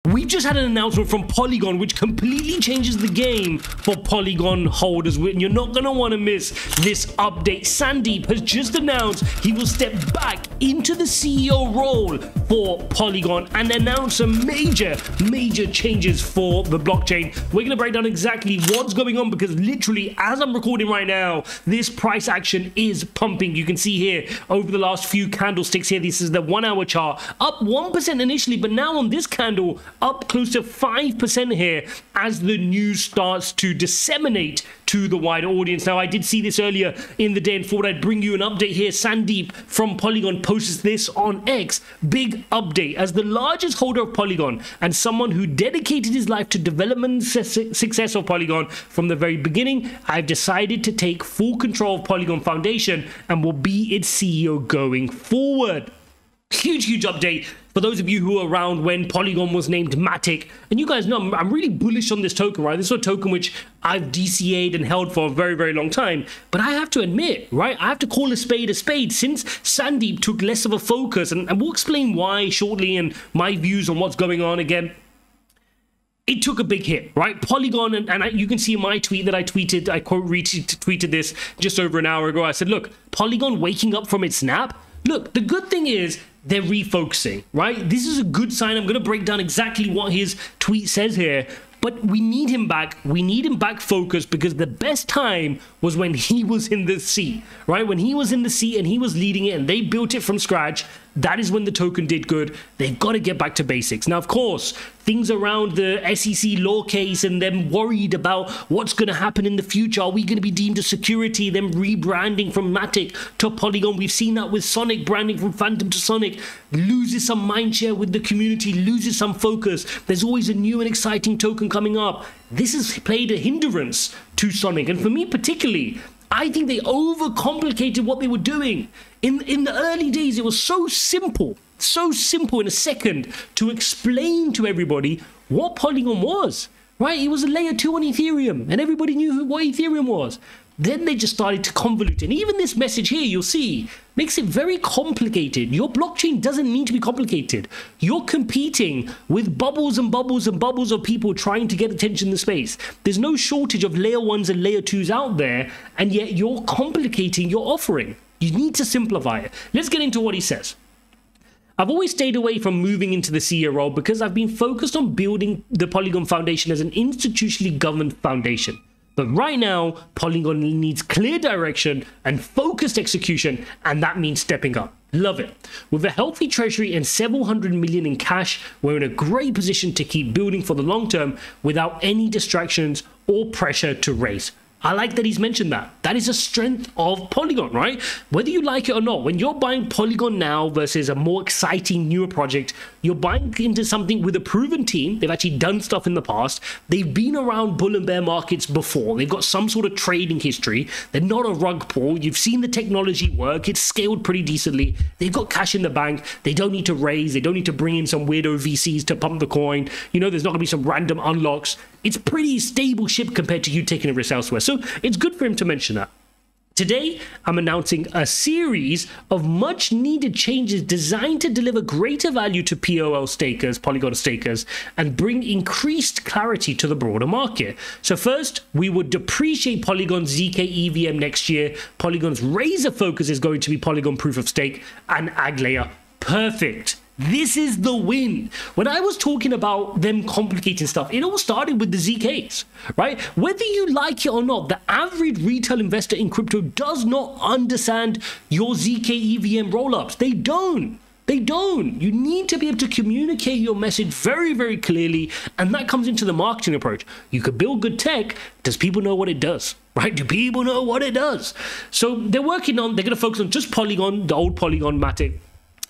We just had an announcement from Polygon which completely changes the game for Polygon holders, and you're not going to want to miss this update. Sandeep has just announced he will step back into the CEO role for Polygon and announce some major changes for the blockchain. We're going to break down exactly what's going on because literally as I'm recording right now, this price action is pumping. You can see here over the last few candlesticks here, this is the 1 hour chart, up 1% initially, but now on this candle, up close to 5% here as the news starts to disseminate to the wider audience. Now, I did see this earlier in the day and thought I'd bring you an update here. Sandeep from Polygon posts this on X. Big update. As the largest holder of Polygon and someone who dedicated his life to development success of Polygon from the very beginning, I've decided to take full control of Polygon Foundation and will be its CEO going forward. Huge update for those of you who were around when Polygon was named Matic. And you guys know I'm really bullish on this token, right? This is a token which I've DCA'd and held for a very long time. But I have to admit, right, I have to call a spade since Sandeep took less of a focus, and we'll explain why shortly and my views on what's going on again. It took a big hit, right? Polygon, and you can see in my tweet that I tweeted, I quote retweeted this just over an hour ago. I said, look, Polygon waking up from its nap. Look, the good thing is they're refocusing, right? This is a good sign. I'm going to break down exactly what his tweet says here, but we need him back. We need him back focused because the best time was when he was in the seat, right? When he was in the seat and he was leading it and they built it from scratch, that is when the token did good. They've got to get back to basics. Now, of course, things around the SEC law case and them worried about what's going to happen in the future. Are we going to be deemed a security? Them rebranding from Matic to Polygon. We've seen that with Sonic branding from Phantom to Sonic. Loses some mindshare with the community, loses some focus. There's always a new and exciting token coming up. This has played a hindrance to Sonic. And for me particularly, I think they overcomplicated what they were doing. In the early days, it was so simple in a second to explain to everybody what Polygon was, right? It was a layer 2 on Ethereum, and everybody knew what Ethereum was. Then they just started to convolute. And even this message here, you'll see, makes it very complicated. Your blockchain doesn't need to be complicated. You're competing with bubbles and bubbles and bubbles of people trying to get attention in the space. There's no shortage of layer 1s and layer 2s out there, and yet you're complicating your offering. You need to simplify it. Let's get into what he says. I've always stayed away from moving into the CEO role because I've been focused on building the Polygon Foundation as an institutionally governed foundation. But right now, Polygon needs clear direction and focused execution, and that means stepping up. Love it. With a healthy treasury and several hundred million in cash, we're in a great position to keep building for the long term without any distractions or pressure to raise. I like that he's mentioned that. That is a strength of Polygon, right? Whether you like it or not, when you're buying Polygon now versus a more exciting, newer project, you're buying into something with a proven team. They've actually done stuff in the past. They've been around bull and bear markets before. They've got some sort of trading history. They're not a rug pull. You've seen the technology work. It's scaled pretty decently. They've got cash in the bank. They don't need to raise. They don't need to bring in some weirdo VCs to pump the coin. You know, there's not going to be some random unlocks. It's pretty stable ship compared to you taking a risk elsewhere. So it's good for him to mention that. Today, I'm announcing a series of much needed changes designed to deliver greater value to POL stakers, Polygon stakers, and bring increased clarity to the broader market. So first, we would depreciate Polygon's ZK EVM next year. Polygon's razor focus is going to be Polygon Proof of Stake and Ag layer. Perfect. This is the win. When I was talking about them complicating stuff, it all started with the ZKs, right? Whether you like it or not, the average retail investor in crypto does not understand your ZK EVM rollups. They don't. They don't. You need to be able to communicate your message very clearly, and that comes into the marketing approach. You could build good tech. Does people know what it does? Right? Do people know what it does? So they're going to focus on just Polygon, the old Polygon Matic,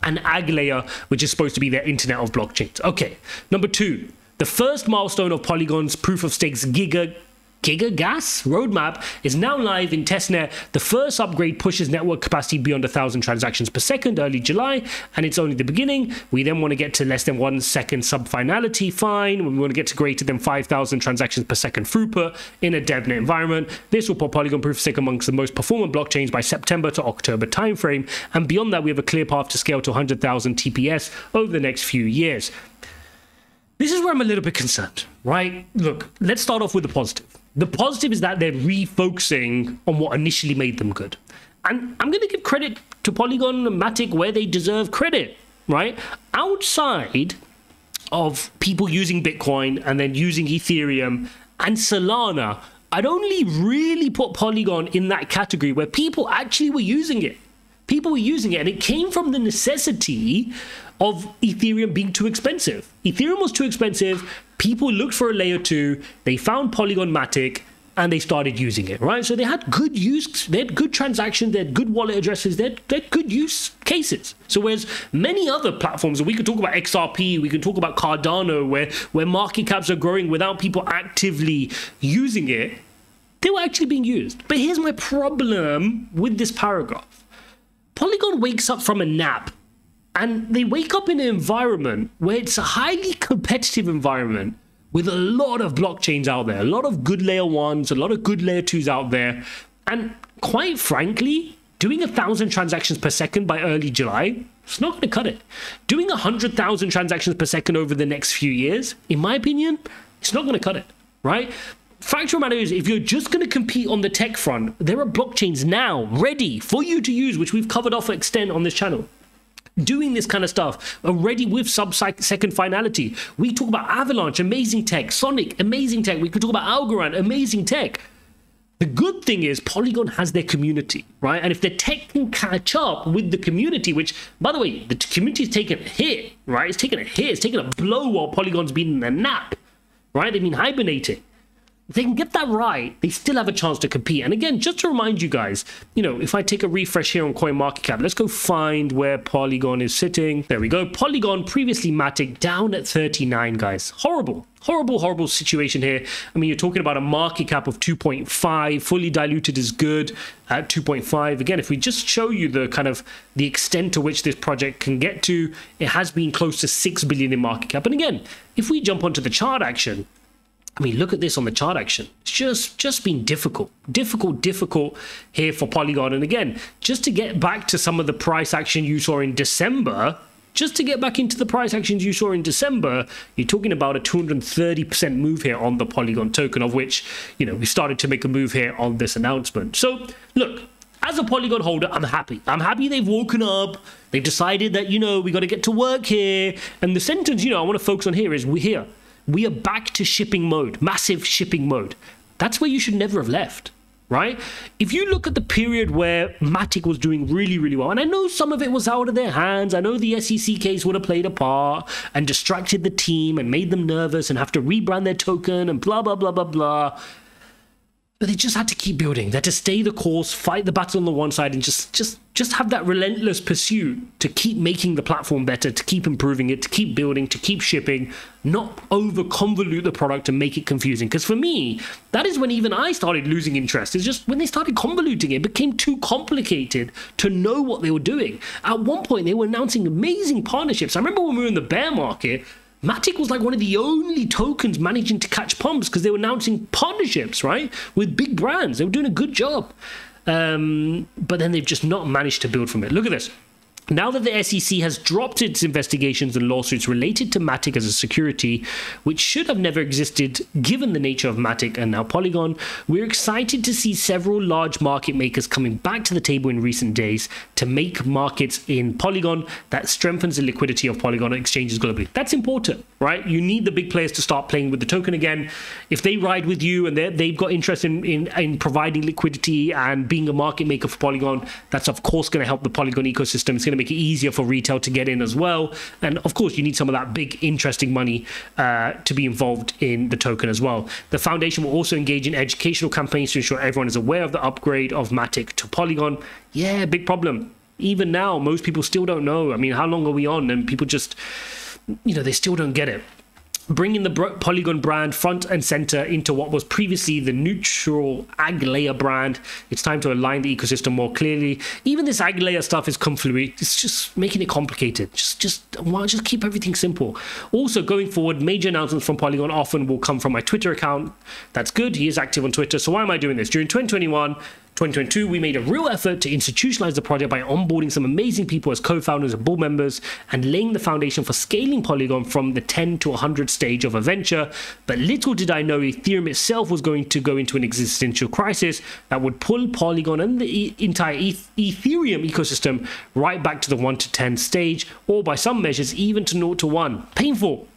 and Ag layer, which is supposed to be their internet of blockchains. Okay, number 2, the first milestone of Polygon's proof of stakes giga gas roadmap is now live in testnet. The first upgrade pushes network capacity beyond 1,000 transactions per second early July, and it's only the beginning. We then want to get to less than 1 second sub-finality, fine. We want to get to greater than 5,000 transactions per second throughput in a DevNet environment. This will put Polygon proof of stake amongst the most performant blockchains by September to October timeframe, and beyond that, we have a clear path to scale to 100,000 TPS over the next few years. This is where I'm a little bit concerned, right? Look, let's start off with the positive. The positive is that they're refocusing on what initially made them good. And I'm going to give credit to Polygon and Matic where they deserve credit, right? Outside of people using Bitcoin and then using Ethereum and Solana, I'd only really put Polygon in that category where people actually were using it. People were using it, and it came from the necessity of Ethereum being too expensive. Ethereum was too expensive. People looked for a layer 2. They found Polygon Matic, and they started using it, right? So they had good use, they had good transactions, they had good wallet addresses, they had good use cases. So whereas many other platforms, we could talk about XRP, we can talk about Cardano, where market caps are growing without people actively using it, they were actually being used. But here's my problem with this paragraph. Polygon wakes up from a nap, and they wake up in an environment where it's a highly competitive environment with a lot of blockchains out there, a lot of good layer 1s, a lot of good layer 2s out there. And quite frankly, doing 1,000 transactions per second by early July, it's not going to cut it. Doing 100,000 transactions per second over the next few years, in my opinion, it's not going to cut it, right? Fact of the matter is, if you're just going to compete on the tech front, there are blockchains now ready for you to use, which we've covered off extent on this channel, doing this kind of stuff already with sub-second finality. We talk about Avalanche, amazing tech, Sonic, amazing tech. We could talk about Algorand, amazing tech. The good thing is Polygon has their community, right? And if the tech can catch up with the community, which, by the way, the community is taking a hit, right? It's taking a hit, it's taking a blow while Polygon's been in a nap, right? They've been hibernating. If they can get that right, they still have a chance to compete. And again, just to remind you guys, you know, if I take a refresh here on CoinMarketCap, let's go find where Polygon is sitting. There we go. Polygon, previously Matic, down at 39, guys. Horrible, horrible, horrible situation here. I mean, you're talking about a market cap of 2.5, fully diluted is good at 2.5. Again, if we just show you the kind of the extent to which this project can get to, it has been close to 6 billion in market cap. And again, if we jump onto the chart action, I mean, look at this on the chart action. It's just been difficult here for Polygon. And again, just to get back to some of the price action you saw in December, just to get back into the price actions you saw in December, you're talking about a 230% move here on the Polygon token, of which, you know, we started to make a move here on this announcement. So look, as a Polygon holder, I'm happy. I'm happy they've woken up. They've decided that, you know, we got to get to work here. And the sentence, you know, I want to focus on here is we're here. We are back to shipping mode, massive shipping mode. That's where you should never have left, right? If you look at the period where Matic was doing really, really well, and I know some of it was out of their hands. I know the SEC case would have played a part and distracted the team and made them nervous and have to rebrand their token and blah, blah, blah, blah, blah. But they just had to keep building. They had to stay the course, fight the battle on the one side, and just have that relentless pursuit to keep making the platform better, to keep improving it, to keep building, to keep shipping, not over convolute the product and make it confusing. Because for me, that is when even I started losing interest. It's just when they started convoluting it, it became too complicated to know what they were doing. At one point, they were announcing amazing partnerships. I remember when we were in the bear market, Matic was like one of the only tokens managing to catch pumps because they were announcing partnerships, right, with big brands. They were doing a good job. But then they've just not managed to build from it. Look at this. Now that the SEC has dropped its investigations and lawsuits related to Matic as a security, which should have never existed given the nature of Matic and now Polygon, we're excited to see several large market makers coming back to the table in recent days to make markets in Polygon that strengthens the liquidity of Polygon exchanges globally. That's important, right? You need the big players to start playing with the token again. If they ride with you and they've got interest in providing liquidity and being a market maker for Polygon, that's of course going to help the Polygon ecosystem. It's going to make it easier for retail to get in as well. And of course, you need some of that big, interesting money to be involved in the token as well. The foundation will also engage in educational campaigns to ensure everyone is aware of the upgrade of Matic to Polygon. Yeah, big problem. Even now, most people still don't know. I mean, how long are we on? And people just, you know, they still don't get it. Bringing the Polygon brand front and center into what was previously the neutral ag layer brand. It's time to align the ecosystem more clearly. Even this ag layer stuff is confluent. It's just making it complicated. Just keep everything simple. Also, going forward, major announcements from Polygon often will come from my Twitter account. That's good. He is active on Twitter. So why am I doing this? During 2021, 2022, we made a real effort to institutionalize the project by onboarding some amazing people as co-founders and board members and laying the foundation for scaling Polygon from the 10 to 100 stage of a venture. But little did I know Ethereum itself was going to go into an existential crisis that would pull Polygon and the entire Ethereum ecosystem right back to the 1 to 10 stage, or by some measures even to 0 to 1. Painful.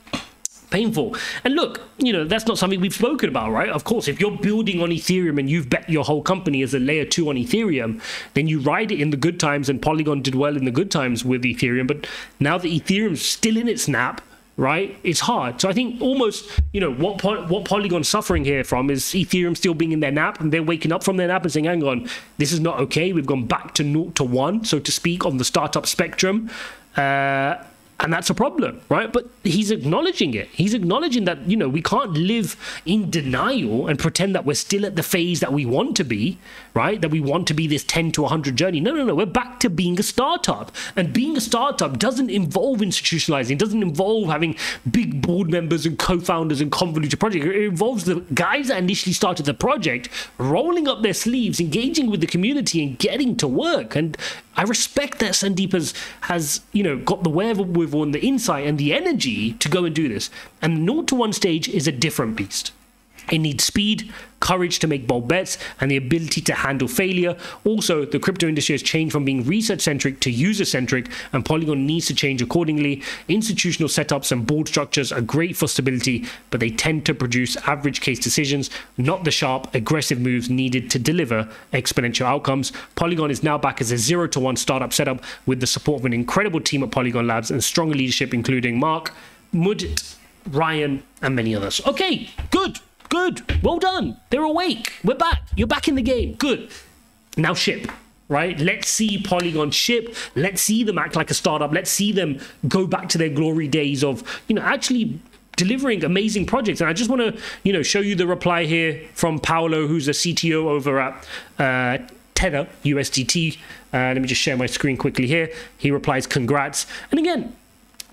And look, you know, that's not something we've spoken about, right? Of course, if you're building on Ethereum and you've bet your whole company as a layer 2 on Ethereum, then you ride it in the good times, and Polygon did well in the good times with Ethereum. But now that Ethereum's still in its nap, right, it's hard. So I think almost, you know, what Polygon's suffering here from is Ethereum still being in their nap, and they're waking up from their nap and saying, hang on, this is not okay. We've gone back to 0 to 1, so to speak, on the startup spectrum. And that's a problem, right? But he's acknowledging it. He's acknowledging that, you know, we can't live in denial and pretend that we're still at the phase that we want to be, right? That we want to be this 10 to 100 journey. No. We're back to being a startup. And being a startup doesn't involve institutionalizing. It doesn't involve having big board members and co-founders and convoluted projects. It involves the guys that initially started the project rolling up their sleeves, engaging with the community and getting to work. And I respect that Sandeep has, you know, got the wherewithal and the insight and the energy to go and do this. And the 0 to 1 stage is a different beast. It needs speed, courage to make bold bets, and the ability to handle failure. Also, the crypto industry has changed from being research-centric to user-centric, and Polygon needs to change accordingly. Institutional setups and board structures are great for stability, but they tend to produce average case decisions, not the sharp, aggressive moves needed to deliver exponential outcomes. Polygon is now back as a 0 to 1 startup setup with the support of an incredible team at Polygon Labs and strong leadership, including Mark, Mudit, Ryan, and many others. Okay, good. Well done. They're awake. We're back. You're back in the game. Good. Now ship, right? Let's see Polygon ship. Let's see them act like a startup. Let's see them go back to their glory days of, you know, actually delivering amazing projects. And I just want to, you know, show you the reply here from Paolo, who's a CTO over at Tether USDT. Let me just share my screen quickly here. He replies, congrats. And again,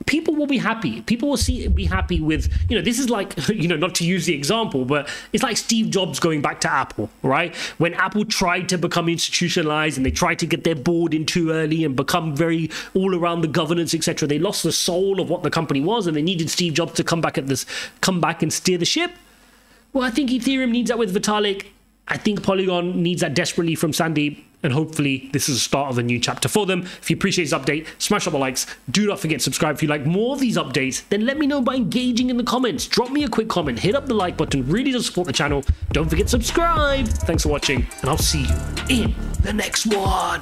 people will be happy. People will be happy with, you know, this is like, you know, not to use the example, but it's like Steve Jobs going back to Apple, right? When Apple tried to become institutionalized and they tried to get their board in too early and become very all around the governance, etc., they lost the soul of what the company was, and they needed Steve Jobs to come back and steer the ship. Well, I think Ethereum needs that with Vitalik. I think Polygon needs that desperately from Sandeep. And hopefully this is the start of a new chapter for them. If you appreciate this update, smash up the likes. Do not forget to subscribe. If you like more of these updates, then let me know by engaging in the comments. Drop me a quick comment. Hit up the like button. Really does support the channel. Don't forget to subscribe. Thanks for watching, and I'll see you in the next one.